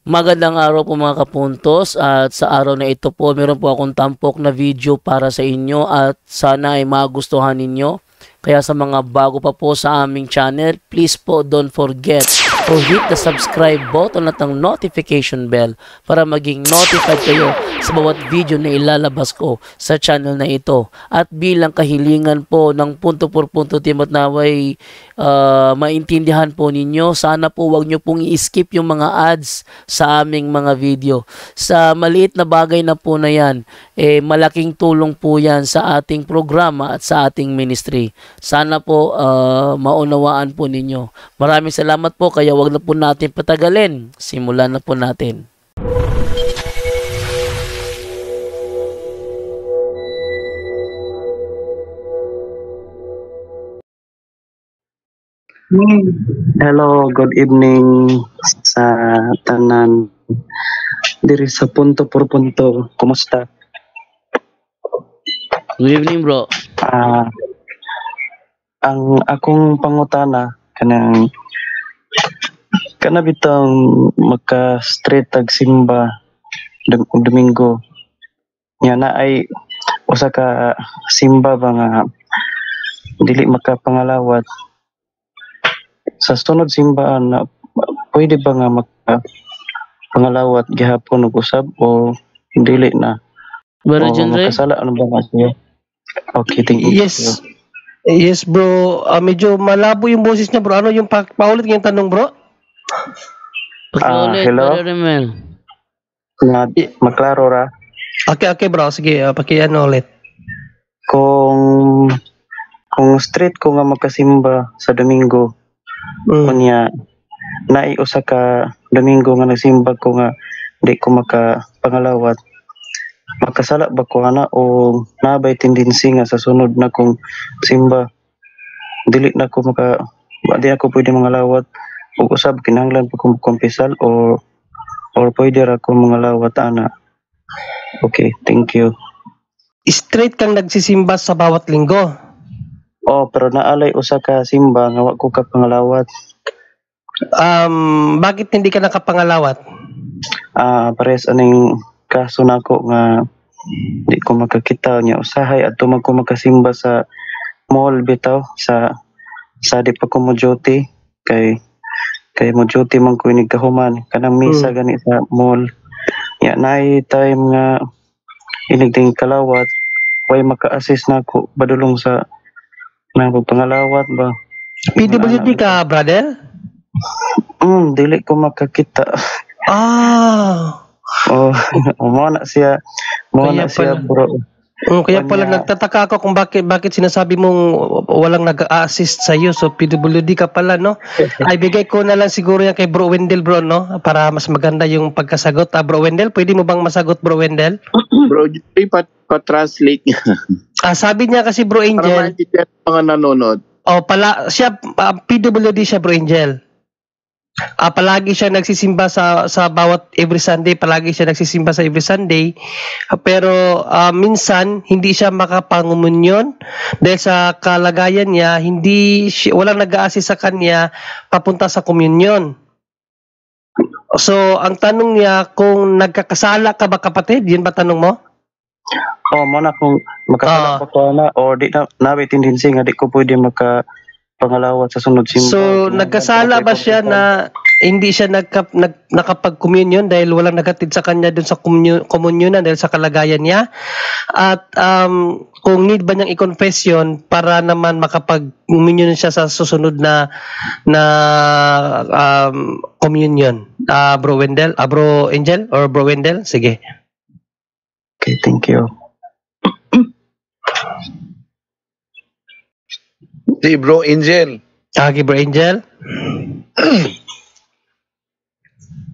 Magandang araw po mga kapuntos, at sa araw na ito po meron po akong tampok na video para sa inyo at sana ay magustuhan ninyo. Kaya sa mga bago pa po sa aming channel, please po don't forget to hit the subscribe button at ang notification bell para maging notified kayo sa bawat video na ilalabas ko sa channel na ito. At bilang kahilingan po ng punto por punto team at naway maintindihan po ninyo, sana po wag nyo pong i-skip yung mga ads sa aming mga video. Sa maliit na bagay na po na yan, malaking tulong po yan sa ating programa at sa ating ministry. Sana po maunawaan po ninyo. Maraming salamat po, kaya wag na po natin patagalin. Simulan na po natin. Hello, good evening sa tanan diri sa punto por punto. Kumusta? Good evening, bro. Ang akong pangutana kanang bitang maka street tag simba Domingo. Nya na ay usa ka simba ba nga dili makapangalawat sa sunod simbaan na pwede ba nga pangalawat gihapon og usab o dili na? Bro, makasala ano ba nga siya? Okay, thank you. Yes bro, medyo malabo yung boses niya bro. Ano yung paulit yung tanong bro? Hello? Maklaro ra? Okay bro, sige, pakiano ulit. Kung street ko nga makasimba sa Domingo, kunya naiusa ka Domingo nga nagsimba ko nga di ko makapangalawat, makasala ba ko ana o nabay tendency nga sa sunod na kong simba dili na ko di ako pwede mangalawat ug usab kinahanglan pa kong kumpisal or pwede ra ko mangalawat ana? Okay, thank you. Straight kang nagsisimba sa bawat linggo? Pero naalay usa ka simba nga wa ko kapangalawat. Bakit hindi ka nakapangalawat? Pares aning kaso nako nga di ko makakita niya usahay adto man ko makasimba sa mall bitaw sa di pa ko mo duty kay mo duty man ko inig kahuman kanang misa gani sa mall. Ya naay time nga inig ding kalawat way maka-assist nako badulong sa pangalawat ba. PWD ka brother? Dili ko makakita. Mo na siya bro. Kaya pala nagtataka ako kung bakit sinasabi mong walang nag-a-assist sa iyo. So PWD ka pala, no? Ay bigay ko na lang siguro yan kay Bro Wendell bro, no? Para mas maganda yung pagkasagot. Bro Wendell, pwede mo bang masagot Bro Wendell? Bro, pa-translate niya. Sabi niya kasi Bro Angel. Para maintindihan mga nanonood. Siya, PWD siya Bro Angel. Palagi siya nagsisimba sa bawat every Sunday, pero minsan hindi siya makapangumunyon dahil sa kalagayan niya, walang nag-a-assist sa kanya papunta sa komunyon. So ang tanong niya kung nagkakasala ka ba kapatid, yun ba tanong mo? Mo na kung makasala pa ko na or di na tendency nga di ko pwede pangalawat sa sunod simba. So, nagkasala ba siya na hindi siya nakapag-communion dahil walang nagatid sa kanya dun sa komunyonan dahil sa kalagayan niya? At kung need ba niyang i-confess yun para naman makapag-communion siya sa susunod na communion? Bro Wendell? Bro Angel? Or Bro Wendell? Sige. Okay, thank you. Si Bro Angel. Okay, Bro Angel.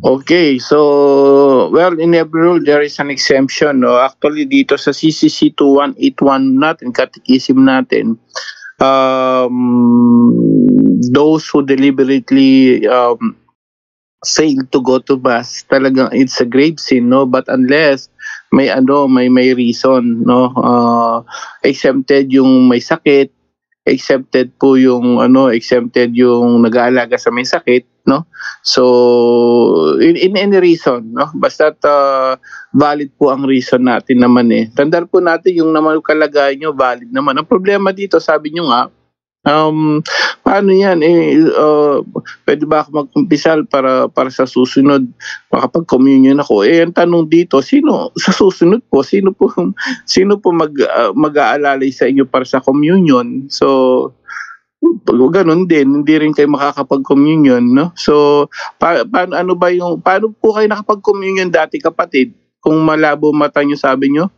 Okay, so, well, in every rule, there is an exemption. No? Actually, dito sa CCC 2181 natin, katikisim natin, those who deliberately fail to go to mass, talagang it's a grave sin, no? But unless may reason, no? Exempted yung may sakit, exempted yung nag-aalaga sa may sakit, no? So in any reason, no? Basta valid po ang reason natin naman eh. Tandaan po natin yung naman kalagayan nyo valid naman. Ang problema dito, sabi nyo nga, paano yan pwede ba ako magkumpisal para sa susunod makapag-communion ako? Ang tanong dito, sino sa susunod po, sino po mag-aalalay sa inyo para sa communion? So ganun din, hindi rin kayo makakapag-communion, no? So paano po kayo nakapag-communion dati, kapatid? Kung malabo mata nyo, sabi nyo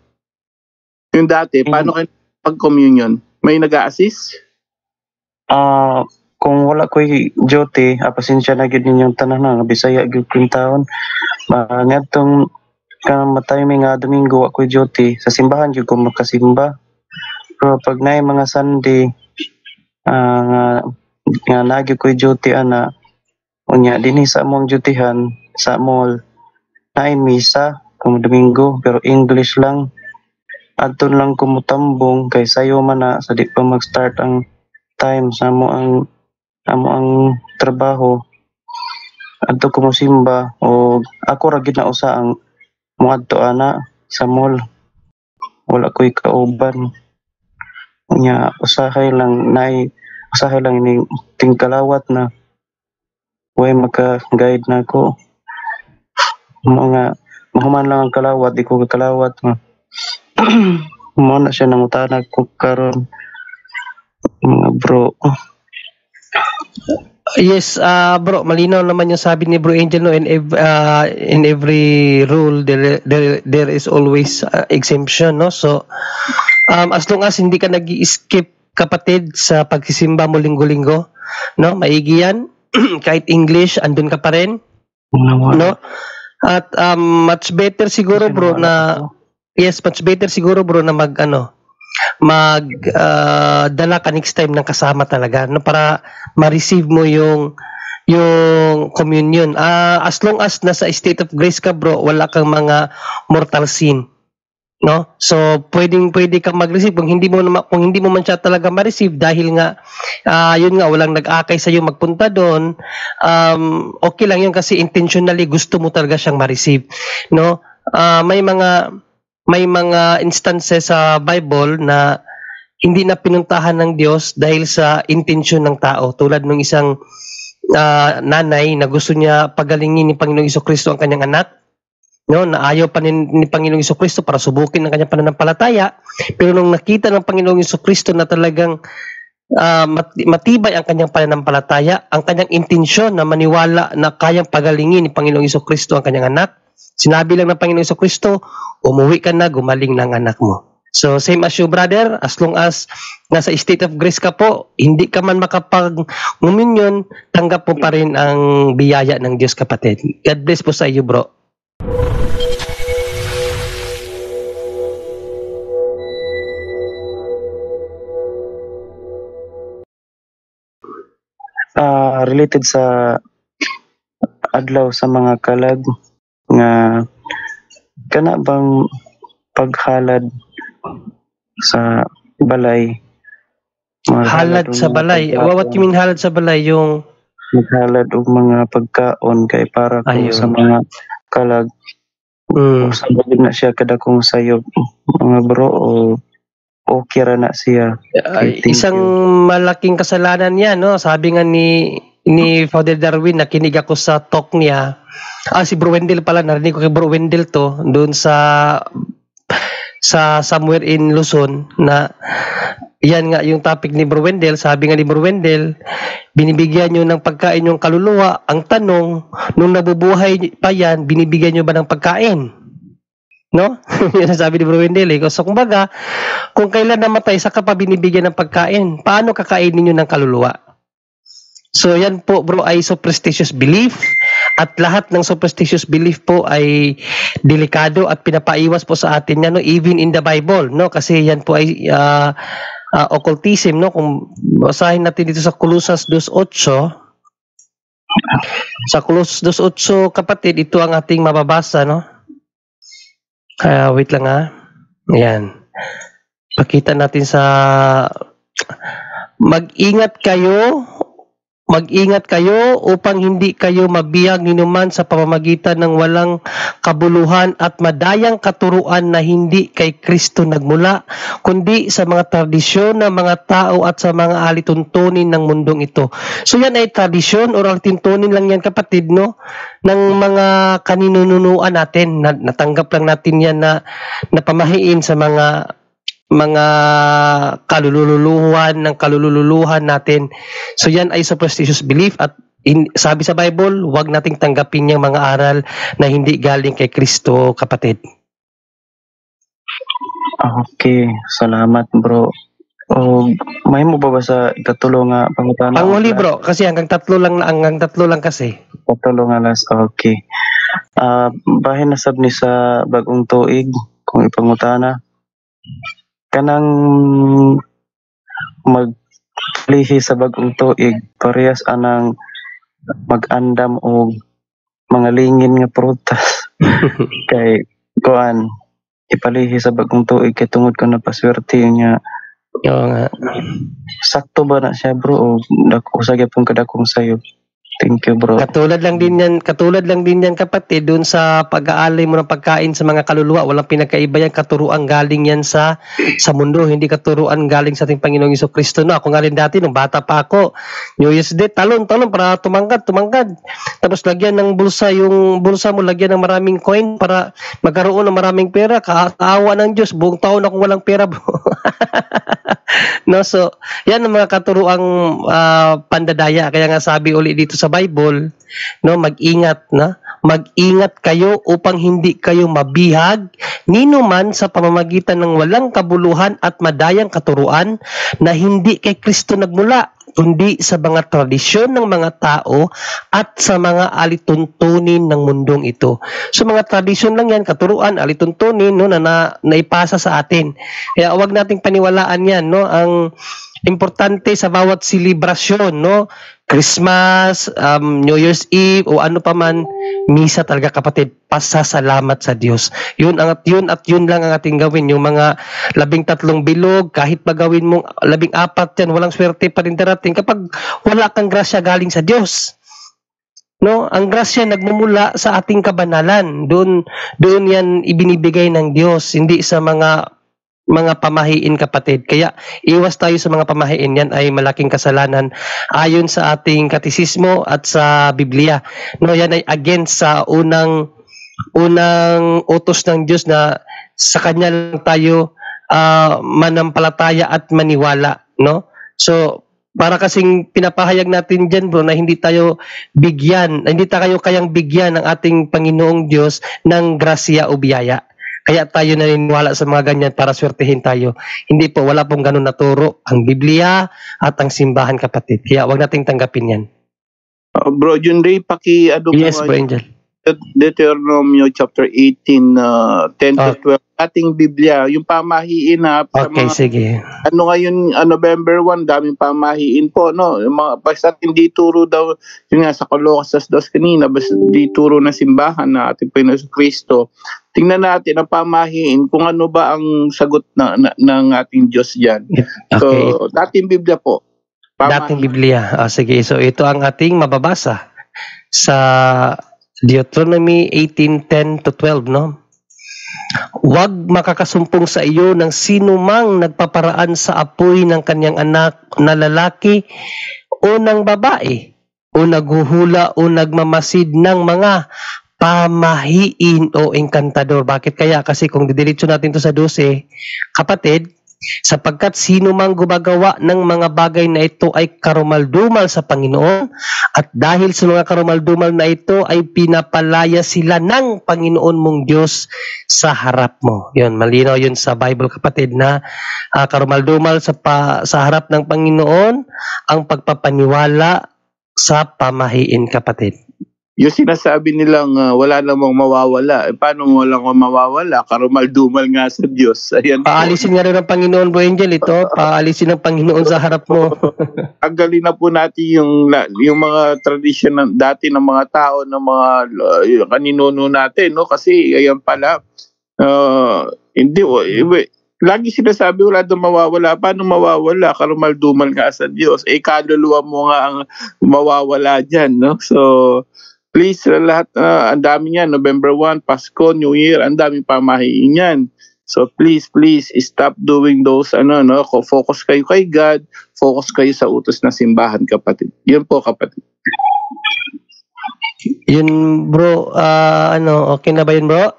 yung dati, paano kayo nakapag-communion? May nag-a-assist? Kung wala ko'y duty, pasensya na gid ninyong tanan nga Bisaya gyud kong taon. Ngadtong matay may nga Domingo ako'y duty sa simbahan gyud ko makasimba. Pero pag naay mga Sunday nga nagyud ko'y duty ana, unya dinhi sa among dutyhan sa mall naay misa kung Domingo pero English lang. Adton lang ko mutambong kay sayo man na sa di pa mag-start ang time sa amo ang trabaho. Adto ko mosimba o ako ra gid na usa ang moadto ana sa mall. Wala ko'y kauban. Unya usahay lang ini tingkalawat na way maka-guide na ko. Mga mahuman lang ang kalawat, di ko kalawat nga. Mo na siya nangutanag ko karon mga bro. Yes, bro, malinaw naman yung sabi ni Bro Angel, no, in every rule there is always exemption, no? So as long as hindi ka nag-skip, kapatid, sa pagsisimba mo linggo-linggo, no, maigi yan. Kahit English andun ka pa rin, no? At much better siguro bro na dala ka next time ng kasama talaga, no, para ma-receive mo yung communion. As long as nasa state of grace ka bro, wala kang mga mortal sin, no? So pwede kang mag-receive kung hindi mo man siya talaga ma-receive dahil nga yun nga walang nag-akay sa iyo magpunta doon. Okay lang yun kasi intentionally gusto mo talaga siyang ma-receive, no? May mga instances sa Bible na hindi na pinuntahan ng Diyos dahil sa intensyon ng tao. Tulad ng isang nanay na gusto niya pagalingin ni Panginoong Jesucristo ang kanyang anak, no, na ayaw pa ni Panginoong Jesucristo para subukin ang kanyang pananampalataya. Pero nung nakita ng Panginoong Jesucristo na talagang matibay ang kanyang pananampalataya, ang kanyang intensyon na maniwala na kayang pagalingin ni Panginoong Jesucristo ang kanyang anak, sinabi lang ng Panginoong Jesucristo, umuwi ka na, gumaling ng anak mo. So same as you brother, as long as nasa state of grace ka po, hindi ka man makapag-communion, tanggap mo pa rin ang biyaya ng Diyos, kapatid. God bless po sa iyo bro. Related sa adlaw sa mga kalag nga kana bang paghalad sa balay, Halad sa balay. What you mean halad sa balay? Yung maghalad og mga pagkaon kay para ko ayun. sa mga kalag. Sa bagay na siya kada kong sayop mga bro, o okay ra na siya. Isang malaking kasalanan yan, no? Sabi nga ni Father Darwin, nakinig ako sa talk niya. Si Bro Wendell pala, narinig ko kay Bro Wendell to doon sa somewhere in Luzon, na yan nga yung topic ni Bro Wendell. Sabi nga ni Bro Wendell, binibigyan nyo ng pagkain yung kaluluwa. Ang tanong, nung nabubuhay pa yan, binibigyan nyo ba ng pagkain? No? Yan ang sabi ni Bro Wendell. So kumbaga, kung kailan namatay, saka pa binibigyan ng pagkain, paano kakainin nyo ng kaluluwa? So yan po bro ay superstitious belief, at lahat ng superstitious belief po ay delikado at pinapaiwas po sa atin yan, no? Even in the Bible, no? Kasi yan po ay occultism, no? Kung basahin natin dito sa Colosas 2:8, sa Colosas 2:8 kapatid, ito ang ating mababasa, no? Wait lang ayan, pakita natin sa mag-ingat kayo Mag-ingat kayo upang hindi kayo mabihag ninuman sa pamamagitan ng walang kabuluhan at madayang katuruan na hindi kay Kristo nagmula, kundi sa mga tradisyon ng mga tao at sa mga alituntunin ng mundong ito. So yan ay tradisyon o alituntunin lang yan, kapatid, no? Ng mga kaninunuan natin. Natanggap lang natin yan na pamahiin sa mga kalululuhan ng kalululuhan natin. So yan ay superstitious belief, at sabi sa Bible, huwag nating tanggapin yung mga aral na hindi galing kay Kristo, kapatid. Okay, salamat bro. O may mo ba sa ikatulo nga pangutana? Panguli bro, kasi hanggang tatlo lang kasi. Ikatulo nga last, okay. Bahin na sab ni sa bagong tuig kung ipangutana. Kanang maglihi sa bagong tuig, parehas anang mag-andam og mga lingin nga prutas. Kay kuan ipalihi sa bagong tuig kay tungod ko na paswerte niya. Oo nga. Sakto ba na siya bro o usag yapon kadakong sayo? Thank you bro. Katulad lang din yan kapatid, dun sa pag-aalay mo ng pagkain sa mga kaluluwa, walang pinagkaiba yan. Katuruan galing yan sa mundo, hindi katuruan galing sa ating Panginoong Jesucristo. No, ako nga rin dati nung bata pa ako, New Year's Day, talon para tumangkad. Tapos lagyan ng bulsa, yung bulsa mo lagyan ng maraming coin para magkaroon ng maraming pera. Kaawa ng Diyos, buong taon akong walang pera bro. No, so yan ang mga katuruang pandadaya. Kaya nga sabi uli dito sa Bible, no, mag-ingat kayo upang hindi kayo mabihag ninuman sa pamamagitan ng walang kabuluhan at madayang katuruan na hindi kay Kristo nagmula, kundi sa mga tradisyon ng mga tao at sa mga alituntunin ng mundong ito. So mga tradisyon lang yan, katuruan, alituntunin, no, na naipasa sa atin. Kaya huwag nating paniwalaan yan, no. Ang importante sa bawat selebrasyon, no, Christmas, New Year's Eve o ano pa man, misa talaga kapatid, pasasalamat sa Diyos. Yun lang ang ating gawin. Yung mga 13 bilog, kahit magawin mong 14 yan, walang swerte pa rin darating kapag wala kang grasya galing sa Diyos. No, ang grasya nagmumula sa ating kabanalan. Doon yan ibinibigay ng Diyos, hindi sa mga pamahiin, kapatid. Kaya iwas tayo sa mga pamahiin, yan ay malaking kasalanan ayon sa ating katisismo at sa Biblia. No, yan ay against sa unang utos ng Diyos na sa kanya lang tayo manampalataya at maniwala, no? So para kasing pinapahayag natin dyan bro na hindi tayo kayang bigyan ng ating Panginoong Diyos ng grasya o biyaya. Kaya tayo naniniwala sa mga ganyan para swertihin tayo. Hindi po, wala pong ganun naturo ang Biblia at ang simbahan, kapatid. Kaya wag nating tanggapin yan. Bro Junray, Yes, Bro Angel. Deuteronomy chapter 18, 10 to 12. Ating Biblia, yung pamahiin na sa Okay, mga, sige. Ngayon, November 1, daming pamahiin po, no? Yung mga, basta hindi turo daw, yun nga, sa Colossus 2 kanina, basta di turo na simbahan na ating Panginoon Kristo. Tingnan natin ang pamahiin kung ano ba ang sagot ng ating Diyos dyan. Okay. So, dating Biblia po. Dating Biblia. Sige, so ito ang ating mababasa sa Deuteronomy 18:10 to 12, no? Huwag makakasumpong sa iyo ng sino mang nagpaparaan sa apoy ng kanyang anak na lalaki o ng babae, o naghuhula o nagmamasid ng mga pamahiin o engkantador. Bakit kaya? Kasi kung didiretso natin to sa 12, kapatid, sapagkat sino mang gumagawa ng mga bagay na ito ay karumaldumal sa Panginoon, at dahil sa mga karumaldumal na ito ay pinapalaya sila ng Panginoon mong Diyos sa harap mo. Yun, malinaw yun sa Bible, kapatid, na karumaldumal sa harap ng Panginoon ang pagpapaniwala sa pamahiin, kapatid. Yung sinasabi nilang wala namang mawawala. Paano walang mawawala? Karumal-dumal nga sa Diyos. Ayan. Paalisin nga rin ng Panginoon, Bro Angel, ito. Paalisin ng Panginoon sa harap mo. Tanggalin na po natin yung mga tradisyon ng dati ng mga tao, ng mga kaninuno natin, no? Kasi ayan pala, hindi, lagi sinasabi wala daw mawawala. Paano mawawala? Karumal-dumal nga sa Diyos. Kaluluwa mo nga ang mawawala dyan, no? So, please, lahat, ang dami niyan, November 1, Pasko, New Year, ang daming pamahiin yan. So, please, stop doing those, focus kayo kay God, focus kayo sa utos na simbahan, kapatid. Yun po, kapatid. Yun bro, okay na ba yun bro?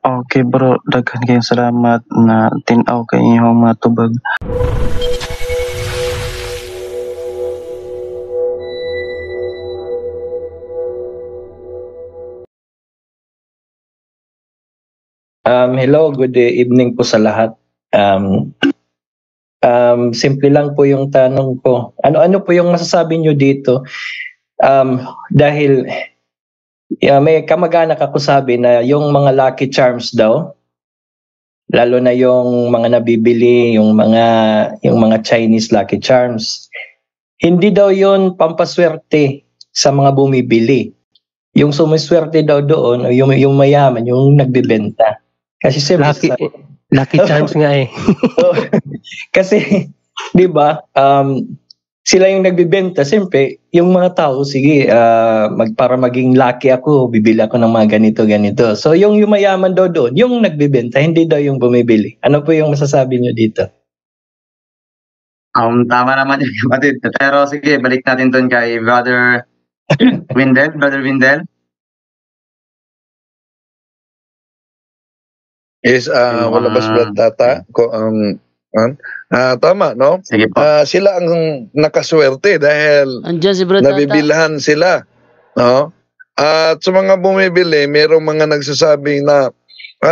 Okay bro, daghan kayong salamat na tinaw kay inyong mga tubag. Hello, good evening po sa lahat. Simple lang po yung tanong ko. Ano po yung masasabi nyo dito? Dahil may kamag-anak ako sabi na yung mga lucky charms daw, lalo na yung mga nabibili, yung mga Chinese lucky charms, hindi daw yun pampaswerte sa mga bumibili. Yung sumiswerte daw doon, yung mayaman, yung nagbebenta. Kasi Lucky charms nga eh. Kasi, di ba, sila yung nagbibenta. Siyempre, yung mga tao, sige, para maging lucky ako, bibili ako ng mga ganito. So, yung mayaman daw doon, yung nagbibenta, hindi daw yung bumibili. Ano po yung masasabi nyo dito? Tama naman yung kapatid. Pero sige, balik natin doon kay Brother Windel. Brother Windel. Is wala ba sila data ko tama no? Sige po. Sila ang nakaswerte dahil Andiyan si Brad Tata. nabibilhan sila, no? At sa mga bumibili, merong mga nagsasabi na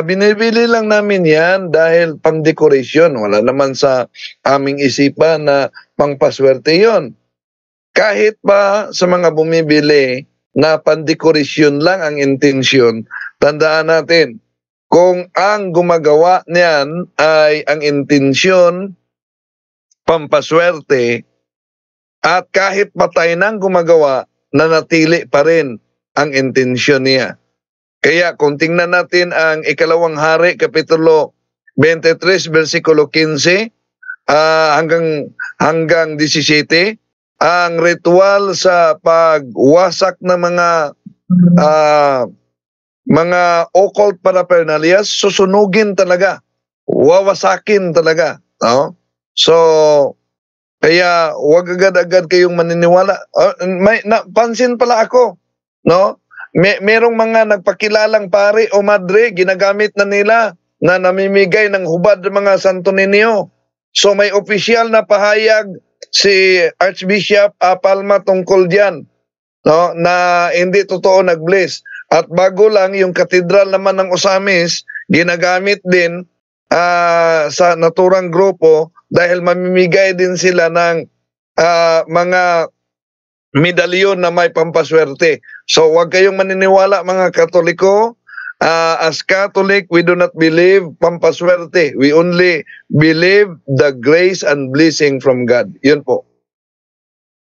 binibili lang namin yan dahil pang decoration. Wala naman sa aming isipan na pangpaswerte yon. Kahit pa sa mga bumibili na pang-decoration lang ang intensyon, tandaan natin, kung ang gumagawa niyan ay ang intensyon pampaswerte at kahit patay nang gumagawa, nanatili pa rin ang intensyon niya. Kaya kung tingnan natin ang ikalawang hari, kapitulo 23, versikulo 15 hanggang 17, ang ritual sa pagwasak ng mga occult paraphernalias, susunugin talaga, wawasakin talaga, no? So, kaya wag agad-agad kayong maniniwala. Pansin pala ako, no? Merong mga nagpakilalang pare o madre, ginagamit na nila na namimigay ng hubad ng mga Santo Niño. So may opisyal na pahayag si Archbishop Palma tungkol diyan, no, na hindi totoo nag-bless. At bago lang yung katedral naman ng Osamis, ginagamit din sa naturang grupo dahil mamimigay din sila ng mga medalyon na may pampaswerte. So huwag kayong maniniwala mga Katoliko. As Catholic, we do not believe pampaswerte. We only believe the grace and blessing from God. Yun po.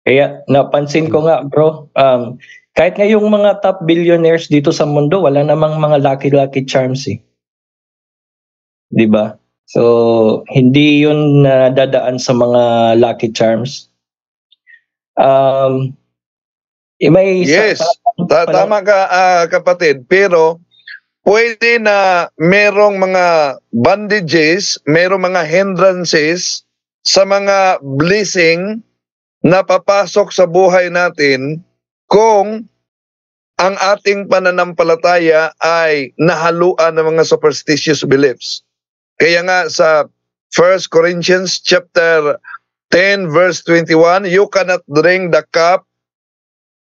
Kaya napansin ko nga bro, kahit nga yung mga top billionaires dito sa mundo, wala namang mga lucky charms eh. 'Di ba? So, hindi yun dadaan sa mga lucky charms. Yes, tama ka kapatid, pero pwede na merong mga bondages, merong mga hindrances sa mga blessing na papasok sa buhay natin kung ang ating pananampalataya ay nahaluan ng mga superstitious beliefs. Kaya nga sa 1 Corinthians chapter 10 verse 21, you cannot drink the cup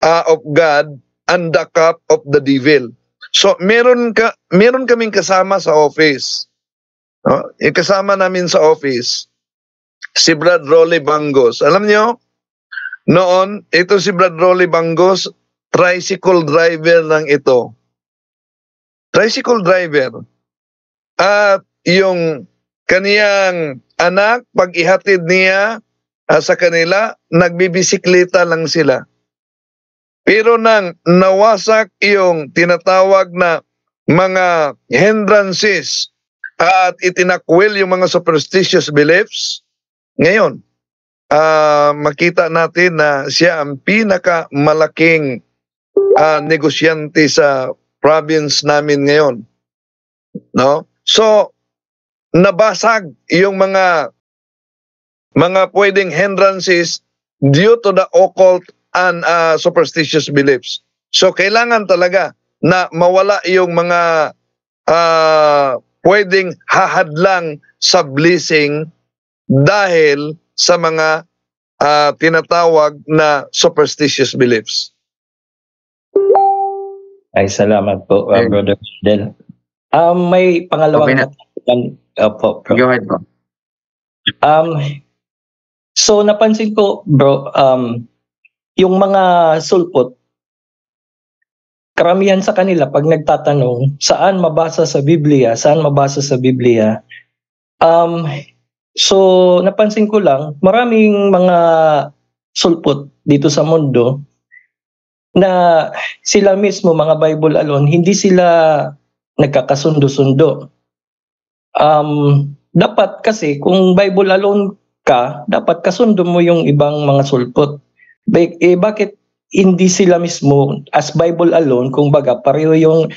of God and the cup of the devil. So meron kaming kasama sa office. No? Kasama namin sa office si Brad Rolly Bangos. Alam nyo, noon, ito si Brad Rolly Bangos, tricycle driver lang ito. Tricycle driver. At yung kaniyang anak, pag ihatid niya sa kanila, nagbibisikleta lang sila. Pero nang nawasak yung tinatawag na mga hindrances at itinakwil yung mga superstitious beliefs, ngayon, makita natin na siya ang pinakamalaking negosyante sa province namin ngayon. No? So, nabasag yung mga pwedeng hindrances due to the occult and superstitious beliefs. So, kailangan talaga na mawala yung mga pwedeng hahadlang sa blessing dahil sa mga tinatawag na superstitious beliefs. Ay, salamat po, Brother Del. May pangalawang po, bro. Go ahead, bro. So, napansin ko, bro, yung mga sulpot, karamihan sa kanila, pag nagtatanong, saan mabasa sa Biblia? So, napansin ko lang, maraming mga sulpot dito sa mundo na sila mismo, mga Bible alone, hindi sila nagkakasundo-sundo. Dapat kasi, kung Bible alone ka, dapat kasundo mo yung ibang mga sulpot. Bakit hindi sila mismo, as Bible alone, kung baga, pareho yung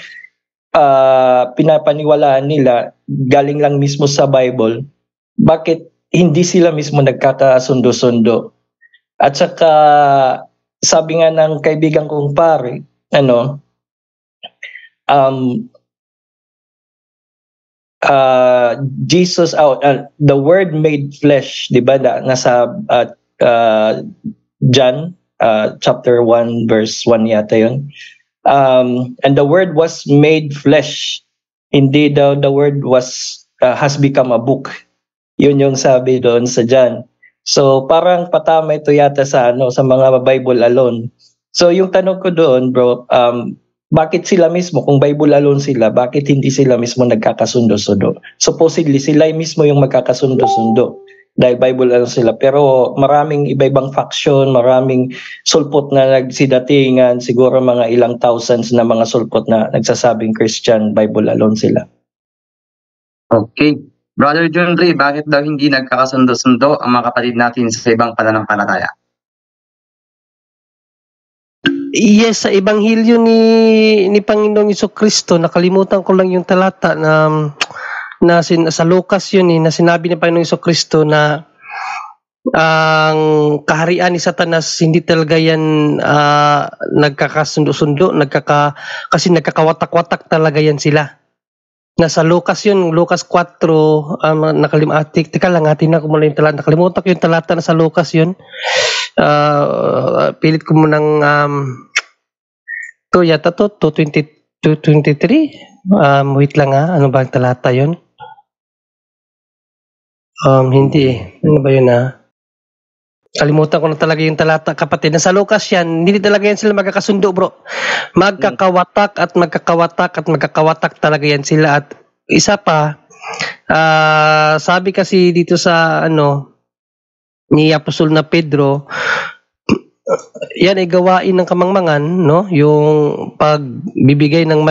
pinapaniwalaan nila, galing lang mismo sa Bible, bakit hindi sila mismo nagkakasundo-sundo? At saka, sabi nga ng kaibigan kong pare, Jesus, the Word made flesh, di ba? Nasa John chapter 1 verse 1 yata yun. And the Word was made flesh. Indeed, the Word has become a book. Yun yung sabi doon sa John. So parang patama ito yata sa mga Bible alone. So yung tanong ko doon, bro, bakit sila mismo, kung Bible alone sila, bakit hindi sila mismo nagkakasundo-sundo? Supposedly sila mismo yung magkakasundo-sundo dahil Bible alone sila. Pero maraming iba-ibang faction, maraming sulpot na nagsidatingan, siguro mga ilang thousands na mga sulpot na nagsasabing Christian, Bible alone sila. Okay. Brother John Ray, bakit daw hindi nagkakasundo-sundo ang mga kapatid natin sa ibang pananampalataya? Yes, sa Ebanghelyo ni Panginoong Jesucristo, nakalimutan ko lang yung talata na sa Lucas yun na sinabi ni Panginoong Jesucristo na ang kaharian ni Satanas hindi talaga yan nagkakasundo-sundo, kasi nagkakawatak-watak talaga yan sila. Nasa Lucas yun, Lucas 4, teka lang, hatin na ko muna yung talata. Nakalimutan ko yung talata na sa Lucas yun. Pilit ko munang, yata 2:23. Wait lang ano ba ang talata yun? Hindi Ano ba yun Kalimutan ko na talaga yung talata, kapatid. Nasa Lucas yan, hindi talaga yan sila magkakasundo, bro. Magkakawatak talaga yan sila. At isa pa, sabi kasi dito sa ni Apostol na Pedro, yan ay gawain ng kamangmangan, no? Yung pagbibigay ng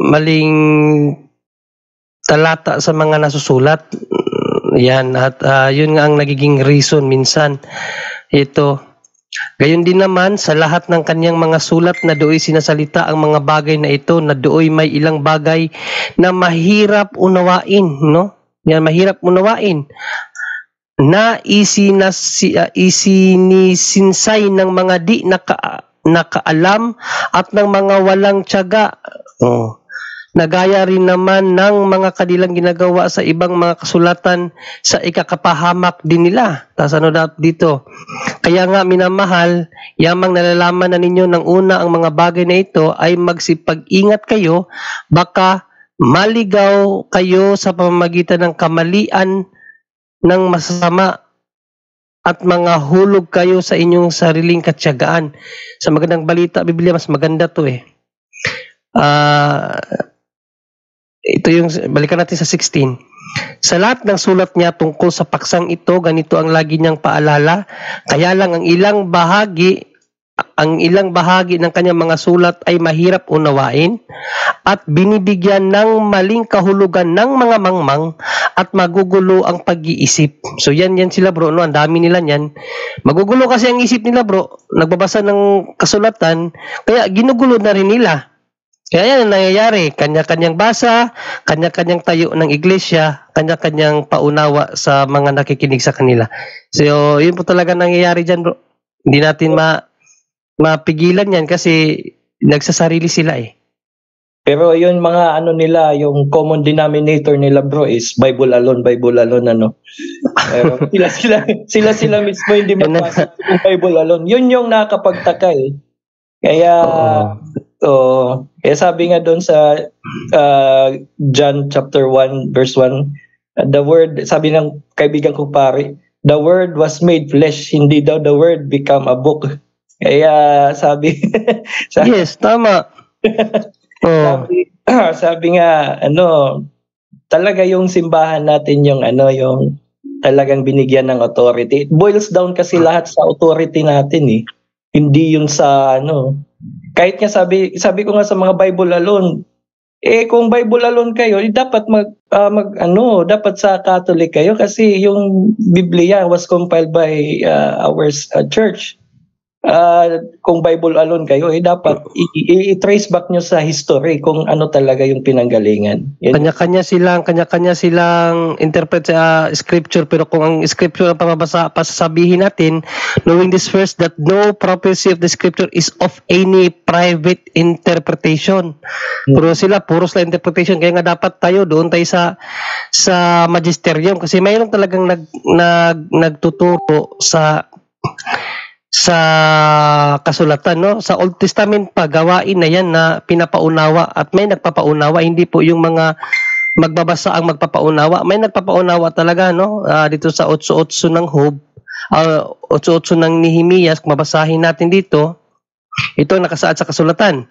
maling talata sa mga nasusulat. Yan, at yun nga ang nagiging reason minsan. Ito, gayon din naman sa lahat ng kanyang mga sulat na dooy sinasalita ang mga bagay na ito, na dooy may ilang bagay na mahirap unawain, no? Yan, mahirap unawain, na isinisinsay ng mga di nakaalam at ng mga walang tiyaga. Nagaya rin naman ng mga kanilang ginagawa sa ibang mga kasulatan sa ikakapahamak din nila. Tapos dito? Kaya nga minamahal, yamang nalalaman na ninyo ng una ang mga bagay na ito ay magsipag-ingat kayo, baka maligaw kayo sa pamamagitan ng kamalian ng masasama at mga hulog kayo sa inyong sariling katsiyagaan. Sa magandang balita, Biblia, mas maganda to ito yung, balikan natin sa 16. Sa lahat ng sulat niya tungkol sa paksang ito, ganito ang lagi niyang paalala. Kaya lang ang ilang bahagi ang ilang bahagi ng kanyang mga sulat ay mahirap unawain at binibigyan ng maling kahulugan ng mga mangmang at magugulo ang pag-iisip. So yan sila bro, no? Ang dami nila yan. Magugulo kasi ang isip nila bro, nagbabasa ng kasulatan, kaya ginugulo na rin nila. Kaya yan ang nangyayari, kanya-kanyang basa, kanya-kanyang tayo ng iglesia, kanya-kanyang paunawa sa mga nakikinig sa kanila. So yun po talaga nangyayari dyan bro. Hindi natin mapigilan yan kasi nagsasarili sila eh. Pero yun mga ano nila, yung common denominator nila bro is Bible alone ano. Pero sila mismo hindi magbasa ng Bible alone. Yun yung nakakapagtaka eh. Kaya kaya sabi nga doon sa John chapter 1 verse 1, the word, sabi ng kaibigan ko pare, the word was made flesh, hindi daw the word become a book. Kaya sabi yes, tama. sabi nga talaga yung simbahan natin yung yung talagang binigyan ng authority. It boils down kasi lahat sa authority natin eh. Hindi yung sa kahit nga sabi ko nga sa mga Bible alone, kung Bible alone kayo, dapat dapat sa Catholic kayo kasi yung Biblia was compiled by our church. Kung Bible alone kayo, dapat i-trace back nyo sa history kung ano talaga yung pinanggalingan. Kanya-kanya silang interpret sa scripture, pero kung ang scripture ang pasasabihin natin, knowing this first, that no prophecy of the scripture is of any private interpretation. Puro sila interpretation, kaya nga dapat tayo sa magisterium kasi mayroon talagang nagtuturo sa kasulatan, no? Sa Old Testament pa, gawain na yan na pinapaunawa at may nagpapaunawa, hindi po yung mga magbabasa ang magpapaunawa, may nagpapaunawa talaga, no? Dito sa 8:8 ng Job, 8:8 ng Nehemias, kung mabasahin natin dito, ito nakasaad sa kasulatan.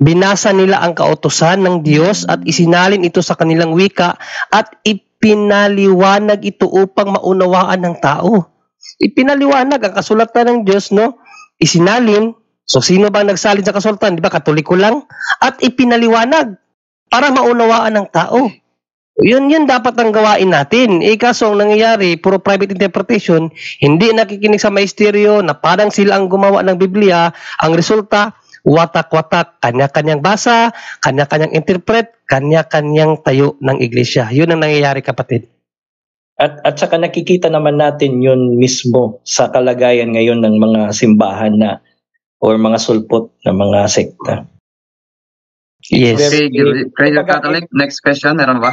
Binasa nila ang kautusan ng Diyos at isinalin ito sa kanilang wika at ipinaliwanag ito upang maunawaan ng tao. Ipinaliwanag ang kasulatan ng Diyos, no? Isinalin. So sino ba nagsalin sa kasulatan? Di ba Katoliko lang? At ipinaliwanag para maunawaan ng tao. Yun dapat ang gawain natin. Kaso ang nangyayari, puro private interpretation, hindi nakikinig sa maesteryo na parang sila ang gumawa ng Biblia. Ang resulta, watak-watak, kanya-kanyang basa, kanya-kanyang interpret, kanya-kanyang tayo ng iglesia. Yun ang nangyayari, kapatid. At saka nakikita naman natin yun mismo sa kalagayan ngayon ng mga simbahan or mga sulpot na mga sekta. Yes. Okay, Catholic, next question, meron ba?